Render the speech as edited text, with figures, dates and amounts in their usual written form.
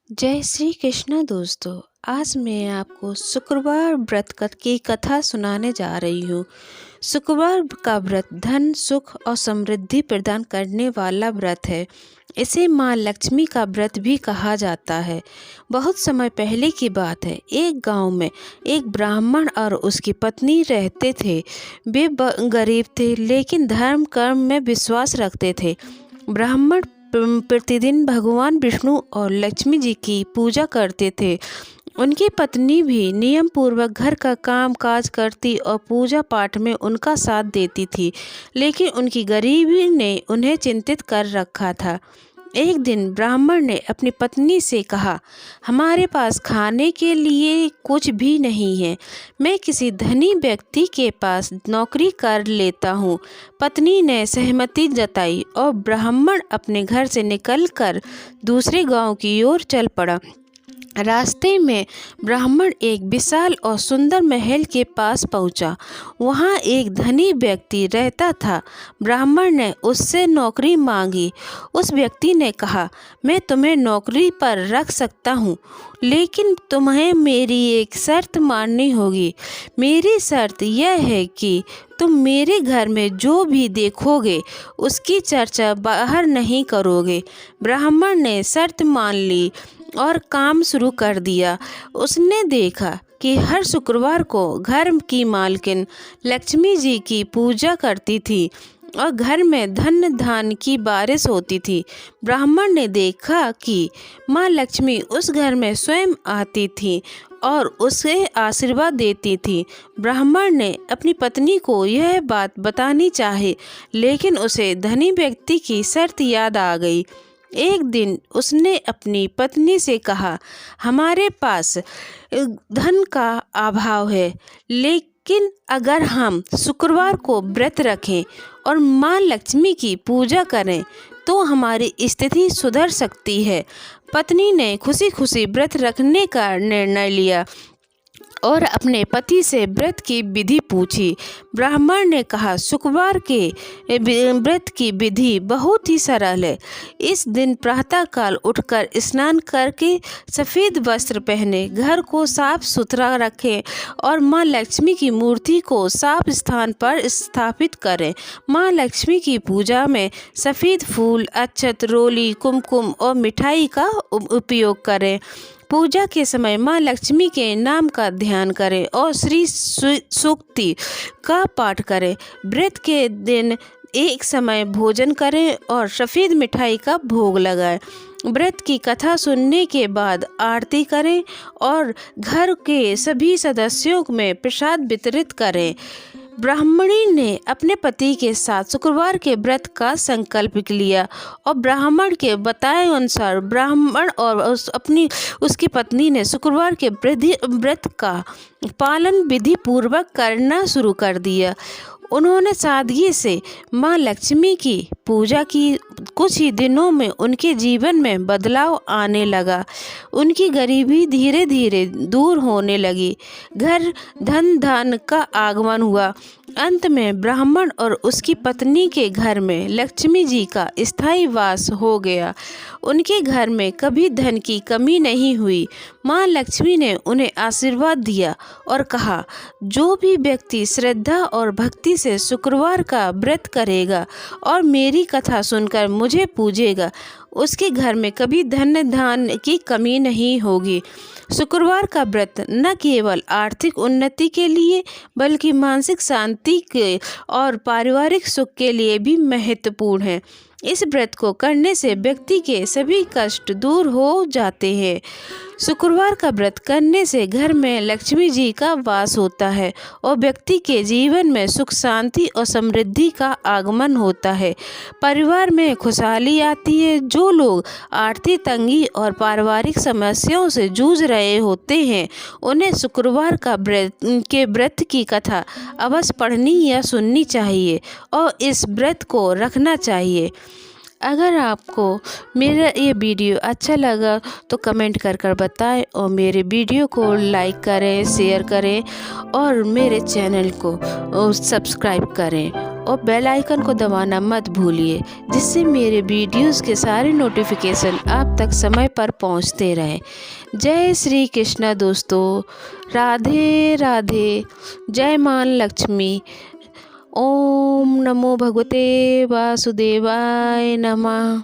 जय श्री कृष्ण दोस्तों। आज मैं आपको शुक्रवार व्रत की कथा सुनाने जा रही हूँ। शुक्रवार का व्रत धन, सुख और समृद्धि प्रदान करने वाला व्रत है। इसे माँ लक्ष्मी का व्रत भी कहा जाता है। बहुत समय पहले की बात है। एक गांव में एक ब्राह्मण और उसकी पत्नी रहते थे। वे गरीब थे, लेकिन धर्म कर्म में विश्वास रखते थे। ब्राह्मण प्रतिदिन भगवान विष्णु और लक्ष्मी जी की पूजा करते थे। उनकी पत्नी भी नियम पूर्वक घर का काम काज करती और पूजा पाठ में उनका साथ देती थी, लेकिन उनकी गरीबी ने उन्हें चिंतित कर रखा था। एक दिन ब्राह्मण ने अपनी पत्नी से कहा, हमारे पास खाने के लिए कुछ भी नहीं है। मैं किसी धनी व्यक्ति के पास नौकरी कर लेता हूँ। पत्नी ने सहमति जताई और ब्राह्मण अपने घर से निकलकर दूसरे गांव की ओर चल पड़ा। रास्ते में ब्राह्मण एक विशाल और सुंदर महल के पास पहुंचा। वहां एक धनी व्यक्ति रहता था। ब्राह्मण ने उससे नौकरी मांगी। उस व्यक्ति ने कहा, मैं तुम्हें नौकरी पर रख सकता हूं, लेकिन तुम्हें मेरी एक शर्त माननी होगी। मेरी शर्त यह है कि तुम मेरे घर में जो भी देखोगे उसकी चर्चा बाहर नहीं करोगे। ब्राह्मण ने शर्त मान ली और काम शुरू कर दिया। उसने देखा कि हर शुक्रवार को घर की मालकिन लक्ष्मी जी की पूजा करती थी और घर में धन धान्य की बारिश होती थी। ब्राह्मण ने देखा कि माँ लक्ष्मी उस घर में स्वयं आती थी और उसे आशीर्वाद देती थी। ब्राह्मण ने अपनी पत्नी को यह बात बतानी चाही, लेकिन उसे धनी व्यक्ति की शर्त याद आ गई। एक दिन उसने अपनी पत्नी से कहा, हमारे पास धन का अभाव है, लेकिन अगर हम शुक्रवार को व्रत रखें और माँ लक्ष्मी की पूजा करें तो हमारी स्थिति सुधर सकती है। पत्नी ने खुशी खुशी व्रत रखने का निर्णय लिया और अपने पति से व्रत की विधि पूछी। ब्राह्मण ने कहा, शुक्रवार के व्रत की विधि बहुत ही सरल है। इस दिन प्रातःकाल उठकर स्नान करके सफ़ेद वस्त्र पहने, घर को साफ सुथरा रखें और माँ लक्ष्मी की मूर्ति को साफ स्थान पर स्थापित करें। माँ लक्ष्मी की पूजा में सफ़ेद फूल, अक्षत, रोली, कुमकुम और मिठाई का उपयोग करें। पूजा के समय माँ लक्ष्मी के नाम का ध्यान करें और श्री सूक्ति का पाठ करें। व्रत के दिन एक समय भोजन करें और सफ़ेद मिठाई का भोग लगाएं। व्रत की कथा सुनने के बाद आरती करें और घर के सभी सदस्यों में प्रसाद वितरित करें। ब्राह्मणी ने अपने पति के साथ शुक्रवार के व्रत का संकल्प लिया और ब्राह्मण के बताए अनुसार ब्राह्मण और उसकी पत्नी ने शुक्रवार के व्रत का पालन विधि पूर्वक करना शुरू कर दिया। उन्होंने सादगी से माँ लक्ष्मी की पूजा की। कुछ ही दिनों में उनके जीवन में बदलाव आने लगा। उनकी गरीबी धीरे धीरे दूर होने लगी। घर धन धान्य का आगमन हुआ। अंत में ब्राह्मण और उसकी पत्नी के घर में लक्ष्मी जी का स्थायी वास हो गया। उनके घर में कभी धन की कमी नहीं हुई। माँ लक्ष्मी ने उन्हें आशीर्वाद दिया और कहा, जो भी व्यक्ति श्रद्धा और भक्ति से शुक्रवार का व्रत करेगा और मेरी कथा सुनकर मुझे पूजेगा, उसके घर में कभी धन धान्य की कमी नहीं होगी। शुक्रवार का व्रत न केवल आर्थिक उन्नति के लिए बल्कि मानसिक शांति के और पारिवारिक सुख के लिए भी महत्वपूर्ण है। इस व्रत को करने से व्यक्ति के सभी कष्ट दूर हो जाते हैं। शुक्रवार का व्रत करने से घर में लक्ष्मी जी का वास होता है और व्यक्ति के जीवन में सुख शांति और समृद्धि का आगमन होता है। परिवार में खुशहाली आती है। जो लोग आर्थिक तंगी और पारिवारिक समस्याओं से जूझ रहे होते हैं, उन्हें शुक्रवार का व्रत की कथा अवश्य पढ़नी या सुननी चाहिए और इस व्रत को रखना चाहिए। अगर आपको मेरा ये वीडियो अच्छा लगा तो कमेंट कर बताएं और मेरे वीडियो को लाइक करें, शेयर करें और मेरे चैनल को सब्सक्राइब करें। और बेल आइकन को दबाना मत भूलिए, जिससे मेरे वीडियोस के सारे नोटिफिकेशन आप तक समय पर पहुंचते रहें। जय श्री कृष्णा दोस्तों, राधे राधे, जय मां लक्ष्मी। ओम नमो भगवते वासुदेवाय नमः।